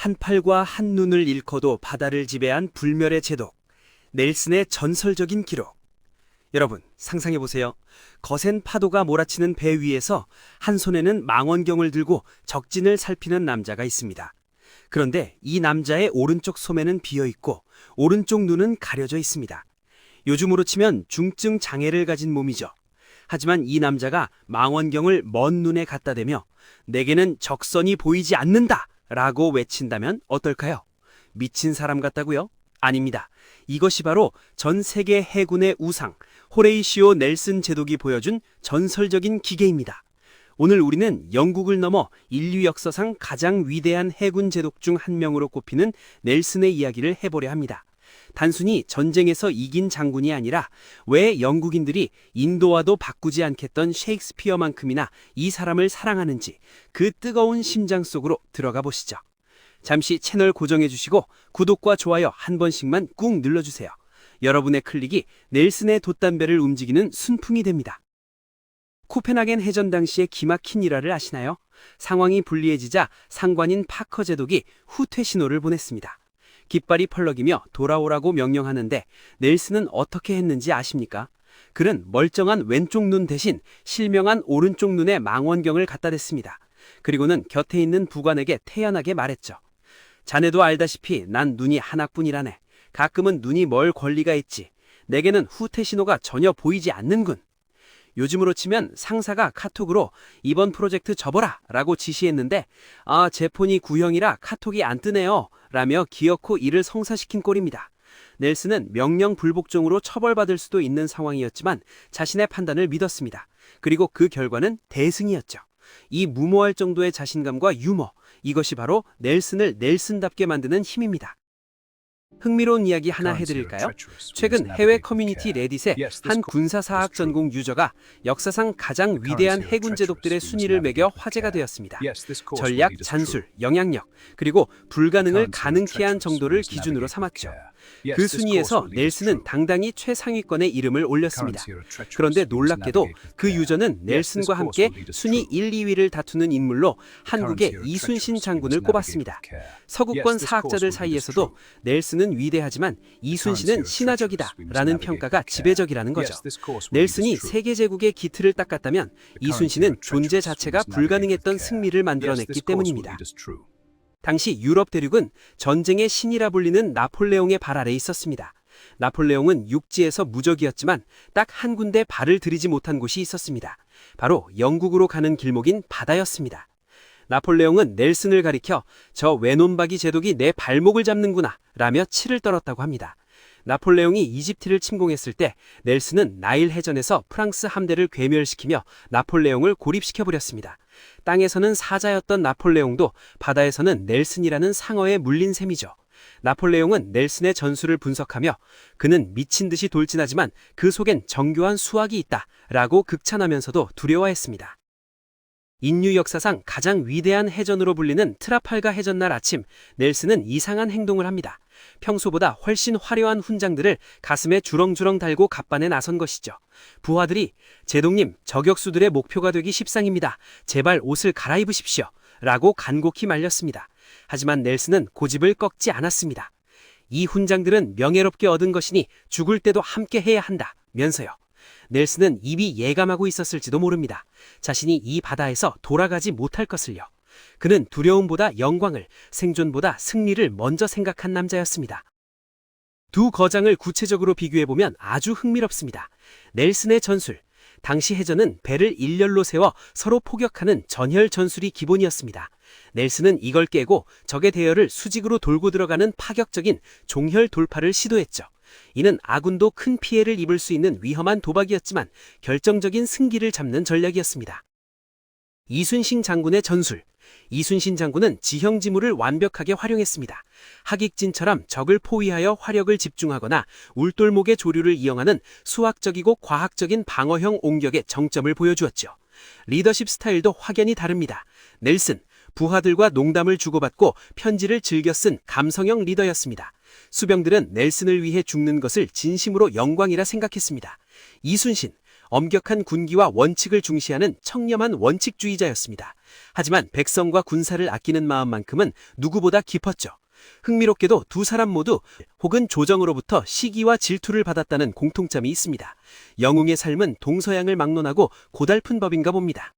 한 팔과 한 눈을 잃고도 바다를 지배한 불멸의 제독, 넬슨의 전설적인 기록. 여러분, 상상해보세요. 거센 파도가 몰아치는 배 위에서 한 손에는 망원경을 들고 적진을 살피는 남자가 있습니다. 그런데 이 남자의 오른쪽 소매는 비어있고 오른쪽 눈은 가려져 있습니다. 요즘으로 치면 중증 장애를 가진 몸이죠. 하지만 이 남자가 망원경을 먼 눈에 갖다 대며 내게는 적선이 보이지 않는다! 라고 외친다면 어떨까요? 미친 사람 같다고요? 아닙니다. 이것이 바로 전 세계 해군의 우상, 호레이시오 넬슨 제독이 보여준 전설적인 기계입니다. 오늘 우리는 영국을 넘어 인류 역사상 가장 위대한 해군 제독 중 한 명으로 꼽히는 넬슨의 이야기를 해보려 합니다. 단순히 전쟁에서 이긴 장군이 아니라 왜 영국인들이 인도와도 바꾸지 않겠던 셰익스피어만큼이나 이 사람을 사랑하는지 그 뜨거운 심장 속으로 들어가 보시죠. 잠시 채널 고정해 주시고 구독과 좋아요 한 번씩만 꾹 눌러주세요. 여러분의 클릭이 넬슨의 돛담배를 움직이는 순풍이 됩니다. 코펜하겐 해전 당시의 기막힌 일화를 아시나요? 상황이 불리해지자 상관인 파커 제독이 후퇴 신호를 보냈습니다. 깃발이 펄럭이며 돌아오라고 명령하는데 넬슨은 어떻게 했는지 아십니까? 그는 멀쩡한 왼쪽 눈 대신 실명한 오른쪽 눈에 망원경을 갖다 댔습니다. 그리고는 곁에 있는 부관에게 태연하게 말했죠. 자네도 알다시피 난 눈이 하나뿐이라네. 가끔은 눈이 멀 권리가 있지. 내게는 후퇴 신호가 전혀 보이지 않는군. 요즘으로 치면 상사가 카톡으로 이번 프로젝트 접어라 라고 지시했는데 제 폰이 구형이라 카톡이 안 뜨네요 라며 기어코 이를 성사시킨 꼴입니다. 넬슨은 명령 불복종으로 처벌받을 수도 있는 상황이었지만 자신의 판단을 믿었습니다. 그리고 그 결과는 대승이었죠. 이 무모할 정도의 자신감과 유머, 이것이 바로 넬슨을 넬슨답게 만드는 힘입니다. 흥미로운 이야기 하나 해드릴까요? 최근 해외 커뮤니티 레딧에 한 군사사학 전공 유저가 역사상 가장 위대한 해군 제독들의 순위를 매겨 화제가 되었습니다. 전략, 잔술, 영향력, 그리고 불가능을 가능케 한 정도를 기준으로 삼았죠. 그 순위에서 넬슨은 당당히 최상위권에 이름을 올렸습니다. 그런데 놀랍게도 그 유저는 넬슨과 함께 순위 1, 2위를 다투는 인물로 한국의 이순신 장군을 꼽았습니다. 서구권 사학자들 사이에서도 넬슨은 위대하지만 이순신은 신화적이다 라는 평가가 지배적이라는 거죠. 넬슨이 세계 제국의 기틀을 닦았다면 이순신은 존재 자체가 불가능했던 승리를 만들어냈기 때문입니다. 당시 유럽 대륙은 전쟁의 신이라 불리는 나폴레옹의 발 아래에 있었습니다. 나폴레옹은 육지에서 무적이었지만 딱 한 군데 발을 들이지 못한 곳이 있었습니다. 바로 영국으로 가는 길목인 바다였습니다. 나폴레옹은 넬슨을 가리켜 저 외놈박이 제독이 내 발목을 잡는구나 라며 치를 떨었다고 합니다. 나폴레옹이 이집트를 침공했을 때 넬슨은 나일 해전에서 프랑스 함대를 괴멸시키며 나폴레옹을 고립시켜버렸습니다. 땅에서는 사자였던 나폴레옹도 바다에서는 넬슨이라는 상어에 물린 셈이죠. 나폴레옹은 넬슨의 전술을 분석하며 그는 미친 듯이 돌진하지만 그 속엔 정교한 수학이 있다 라고 극찬하면서도 두려워했습니다. 인류 역사상 가장 위대한 해전으로 불리는 트라팔가 해전날 아침, 넬슨은 이상한 행동을 합니다. 평소보다 훨씬 화려한 훈장들을 가슴에 주렁주렁 달고 갑반에 나선 것이죠. 부하들이 제독님, 저격수들의 목표가 되기 십상입니다. 제발 옷을 갈아입으십시오. 라고 간곡히 말렸습니다. 하지만 넬슨은 고집을 꺾지 않았습니다. 이 훈장들은 명예롭게 얻은 것이니 죽을 때도 함께 해야 한다 면서요. 넬슨은 입이 예감하고 있었을지도 모릅니다. 자신이 이 바다에서 돌아가지 못할 것을요. 그는 두려움보다 영광을, 생존보다 승리를 먼저 생각한 남자였습니다. 두 거장을 구체적으로 비교해보면 아주 흥미롭습니다. 넬슨의 전술. 당시 해전은 배를 일렬로 세워 서로 포격하는 전혈 전술이 기본이었습니다. 넬슨은 이걸 깨고 적의 대열을 수직으로 돌고 들어가는 파격적인 종혈 돌파를 시도했죠. 이는 아군도 큰 피해를 입을 수 있는 위험한 도박이었지만 결정적인 승기를 잡는 전략이었습니다. 이순신 장군의 전술. 이순신 장군은 지형지물을 완벽하게 활용했습니다. 하객진처럼 적을 포위하여 화력을 집중하거나 울돌목의 조류를 이용하는 수학적이고 과학적인 방어형 옹격의 정점을 보여주었죠. 리더십 스타일도 확연히 다릅니다. 넬슨, 부하들과 농담을 주고받고 편지를 즐겨 쓴 감성형 리더였습니다. 수병들은 넬슨을 위해 죽는 것을 진심으로 영광이라 생각했습니다. 이순신, 엄격한 군기와 원칙을 중시하는 청렴한 원칙주의자였습니다. 하지만 백성과 군사를 아끼는 마음만큼은 누구보다 깊었죠. 흥미롭게도 두 사람 모두 혹은 조정으로부터 시기와 질투를 받았다는 공통점이 있습니다. 영웅의 삶은 동서양을 막론하고 고달픈 법인가 봅니다.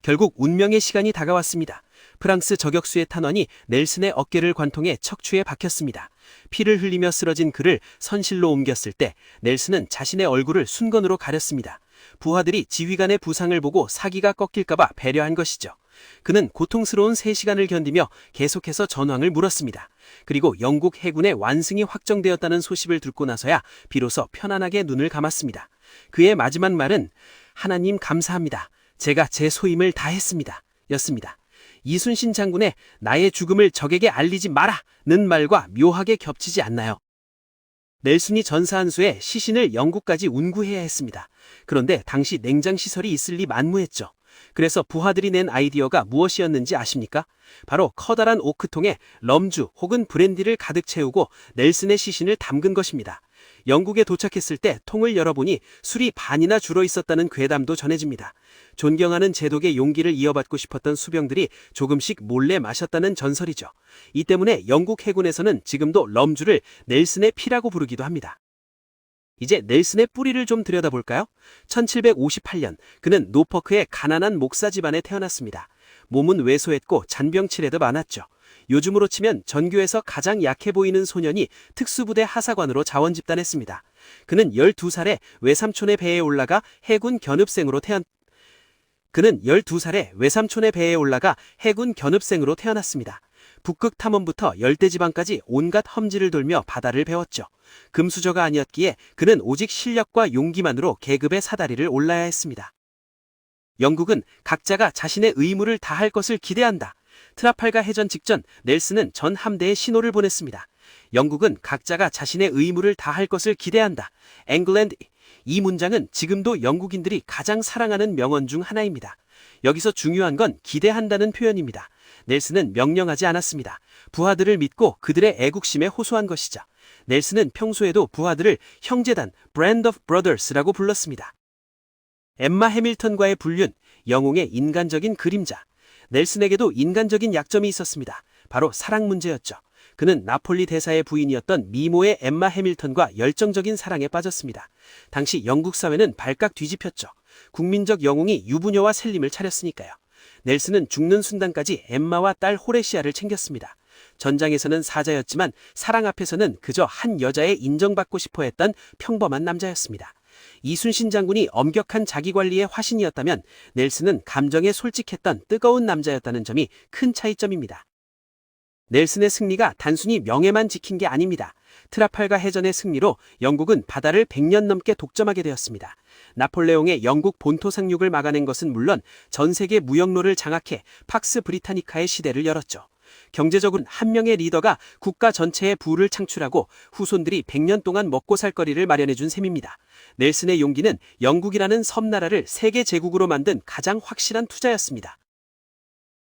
결국 운명의 시간이 다가왔습니다. 프랑스 저격수의 탄환이 넬슨의 어깨를 관통해 척추에 박혔습니다. 피를 흘리며 쓰러진 그를 선실로 옮겼을 때 넬슨은 자신의 얼굴을 순건으로 가렸습니다. 부하들이 지휘관의 부상을 보고 사기가 꺾일까봐 배려한 것이죠. 그는 고통스러운 3시간을 견디며 계속해서 전황을 물었습니다. 그리고 영국 해군의 완승이 확정되었다는 소식을 듣고 나서야 비로소 편안하게 눈을 감았습니다. 그의 마지막 말은 하나님 감사합니다. 제가 제 소임을 다했습니다. 였습니다. 이순신 장군의 나의 죽음을 적에게 알리지 마라는 말과 묘하게 겹치지 않나요? 넬슨이 전사 한 수에 시신을 영국까지 운구해야 했습니다. 그런데 당시 냉장시설이 있을 리 만무했죠. 그래서 부하들이 낸 아이디어가 무엇이었는지 아십니까? 바로 커다란 오크통에 럼주 혹은 브랜디를 가득 채우고 넬슨의 시신을 담근 것입니다. 영국에 도착했을 때 통을 열어보니 술이 반이나 줄어 있었다는 괴담도 전해집니다. 존경하는 제독의 용기를 이어받고 싶었던 수병들이 조금씩 몰래 마셨다는 전설이죠. 이 때문에 영국 해군에서는 지금도 럼주를 넬슨의 피라고 부르기도 합니다. 이제 넬슨의 뿌리를 좀 들여다볼까요? 1758년 그는 노포크의 가난한 목사 집안에 태어났습니다. 몸은 왜소했고 잔병치레도 많았죠. 요즘으로 치면 전교에서 가장 약해 보이는 소년이 특수부대 하사관으로 자원집단했습니다. 그는 12살에 외삼촌의 배에 올라가 해군 견읍생으로 태어났습니다. 북극 탐험부터 열대지방까지 온갖 험지를 돌며 바다를 배웠죠. 금수저가 아니었기에 그는 오직 실력과 용기만으로 계급의 사다리를 올라야 했습니다. 영국은 각자가 자신의 의무를 다할 것을 기대한다. 트라팔가 해전 직전 넬슨은 전 함대에 신호를 보냈습니다. 영국은 각자가 자신의 의무를 다할 것을 기대한다. 앵글랜드. 이 문장은 지금도 영국인들이 가장 사랑하는 명언 중 하나입니다. 여기서 중요한 건 기대한다는 표현입니다. 넬슨은 명령하지 않았습니다. 부하들을 믿고 그들의 애국심에 호소한 것이죠. 넬슨은 평소에도 부하들을 형제단, Band of Brothers라고 불렀습니다. 엠마 해밀턴과의 불륜, 영웅의 인간적인 그림자. 넬슨에게도 인간적인 약점이 있었습니다. 바로 사랑 문제였죠. 그는 나폴리 대사의 부인이었던 미모의 엠마 해밀턴과 열정적인 사랑에 빠졌습니다. 당시 영국 사회는 발칵 뒤집혔죠. 국민적 영웅이 유부녀와 살림을 차렸으니까요. 넬슨은 죽는 순간까지 엠마와 딸 호레시아를 챙겼습니다. 전장에서는 사자였지만 사랑 앞에서는 그저 한 여자의 인정받고 싶어 했던 평범한 남자였습니다. 이순신 장군이 엄격한 자기관리의 화신이었다면 넬슨은 감정에 솔직했던 뜨거운 남자였다는 점이 큰 차이점입니다. 넬슨의 승리가 단순히 명예만 지킨 게 아닙니다. 트라팔가 해전의 승리로 영국은 바다를 100년 넘게 독점하게 되었습니다. 나폴레옹의 영국 본토 상륙을 막아낸 것은 물론 전 세계 무역로를 장악해 팍스 브리타니카의 시대를 열었죠. 경제적으로는 한 명의 리더가 국가 전체의 부를 창출하고 후손들이 100년 동안 먹고 살 거리를 마련해준 셈입니다. 넬슨의 용기는 영국이라는 섬나라를 세계 제국으로 만든 가장 확실한 투자였습니다.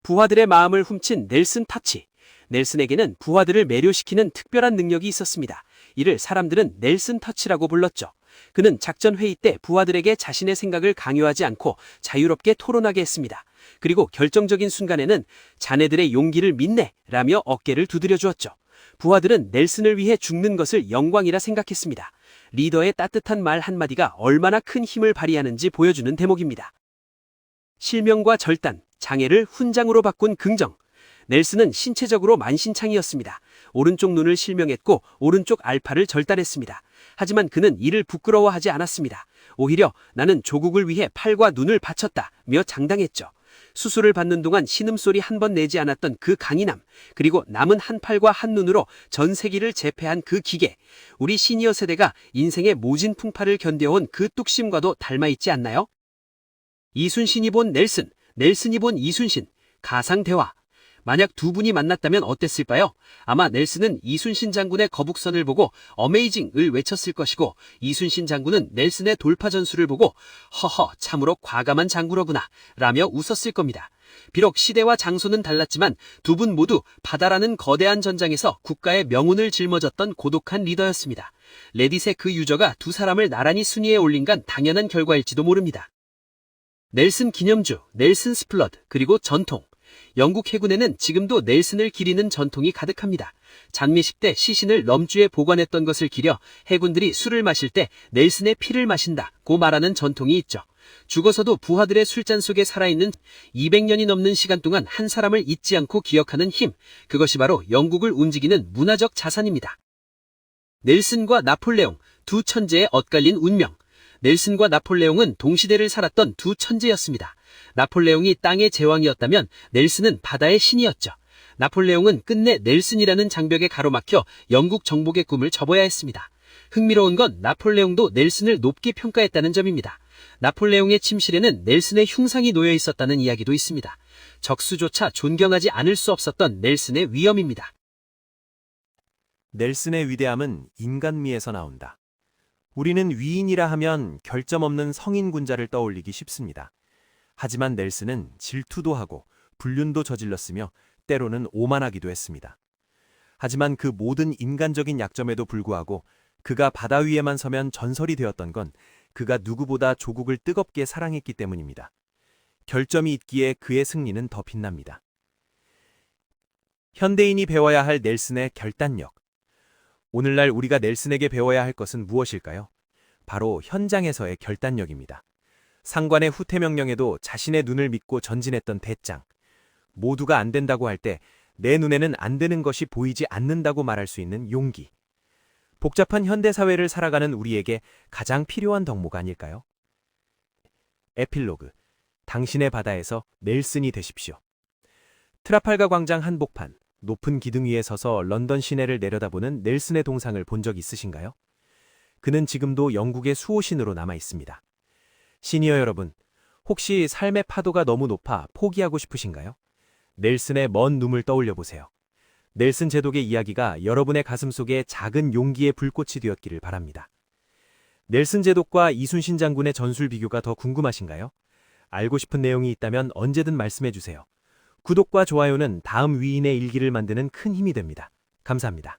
부하들의 마음을 훔친 넬슨 터치. 넬슨에게는 부하들을 매료시키는 특별한 능력이 있었습니다. 이를 사람들은 넬슨 터치라고 불렀죠. 그는 작전 회의 때 부하들에게 자신의 생각을 강요하지 않고 자유롭게 토론하게 했습니다. 그리고 결정적인 순간에는 자네들의 용기를 믿네 라며 어깨를 두드려 주었죠. 부하들은 넬슨을 위해 죽는 것을 영광이라 생각했습니다. 리더의 따뜻한 말 한마디가 얼마나 큰 힘을 발휘하는지 보여주는 대목입니다. 실명과 절단, 장애를 훈장으로 바꾼 긍정. 넬슨은 신체적으로 만신창이었습니다. 오른쪽 눈을 실명했고 오른쪽 알파를 절단했습니다. 하지만 그는 이를 부끄러워하지 않았습니다. 오히려 나는 조국을 위해 팔과 눈을 바쳤다며 장담했죠. 수술을 받는 동안 신음소리 한 번 내지 않았던 그 강인함, 그리고 남은 한 팔과 한 눈으로 전 세기를 제패한 그 기계, 우리 시니어 세대가 인생의 모진 풍파를 견뎌온 그 뚝심과도 닮아있지 않나요? 이순신이 본 넬슨, 넬슨이 본 이순신, 가상대화. 만약 두 분이 만났다면 어땠을까요? 아마 넬슨은 이순신 장군의 거북선을 보고 어메이징을 외쳤을 것이고 이순신 장군은 넬슨의 돌파 전술을 보고 허허 참으로 과감한 장군어구나 라며 웃었을 겁니다. 비록 시대와 장소는 달랐지만 두 분 모두 바다라는 거대한 전장에서 국가의 명운을 짊어졌던 고독한 리더였습니다. 레딧의 그 유저가 두 사람을 나란히 순위에 올린 건 당연한 결과일지도 모릅니다. 넬슨 기념주, 넬슨 스플러드, 그리고 전통. 영국 해군에는 지금도 넬슨을 기리는 전통이 가득합니다. 장례식 때 시신을 럼주에 보관했던 것을 기려 해군들이 술을 마실 때 넬슨의 피를 마신다고 말하는 전통이 있죠. 죽어서도 부하들의 술잔 속에 살아있는 200년이 넘는 시간 동안 한 사람을 잊지 않고 기억하는 힘, 그것이 바로 영국을 움직이는 문화적 자산입니다. 넬슨과 나폴레옹, 두 천재의 엇갈린 운명. 넬슨과 나폴레옹은 동시대를 살았던 두 천재였습니다. 나폴레옹이 땅의 제왕이었다면 넬슨은 바다의 신이었죠. 나폴레옹은 끝내 넬슨이라는 장벽에 가로막혀 영국 정복의 꿈을 접어야 했습니다. 흥미로운 건 나폴레옹도 넬슨을 높게 평가했다는 점입니다. 나폴레옹의 침실에는 넬슨의 흉상이 놓여 있었다는 이야기도 있습니다. 적수조차 존경하지 않을 수 없었던 넬슨의 위엄입니다. 넬슨의 위대함은 인간미에서 나온다. 우리는 위인이라 하면 결점 없는 성인 군자를 떠올리기 쉽습니다. 하지만 넬슨은 질투도 하고 불륜도 저질렀으며 때로는 오만하기도 했습니다. 하지만 그 모든 인간적인 약점에도 불구하고 그가 바다 위에만 서면 전설이 되었던 건 그가 누구보다 조국을 뜨겁게 사랑했기 때문입니다. 결점이 있기에 그의 승리는 더 빛납니다. 현대인이 배워야 할 넬슨의 결단력. 오늘날 우리가 넬슨에게 배워야 할 것은 무엇일까요? 바로 현장에서의 결단력입니다. 상관의 후퇴 명령에도 자신의 눈을 믿고 전진했던 대장. 모두가 안 된다고 할 때 내 눈에는 안 되는 것이 보이지 않는다고 말할 수 있는 용기. 복잡한 현대사회를 살아가는 우리에게 가장 필요한 덕목 아닐까요? 에필로그. 당신의 바다에서 넬슨이 되십시오. 트라팔가 광장 한복판, 높은 기둥 위에 서서 런던 시내를 내려다보는 넬슨의 동상을 본 적 있으신가요? 그는 지금도 영국의 수호신으로 남아 있습니다. 시니어 여러분, 혹시 삶의 파도가 너무 높아 포기하고 싶으신가요? 넬슨의 먼 눈을 떠올려 보세요. 넬슨 제독의 이야기가 여러분의 가슴 속에 작은 용기의 불꽃이 되었기를 바랍니다. 넬슨 제독과 이순신 장군의 전술 비교가 더 궁금하신가요? 알고 싶은 내용이 있다면 언제든 말씀해 주세요. 구독과 좋아요는 다음 위인의 일기를 만드는 큰 힘이 됩니다. 감사합니다.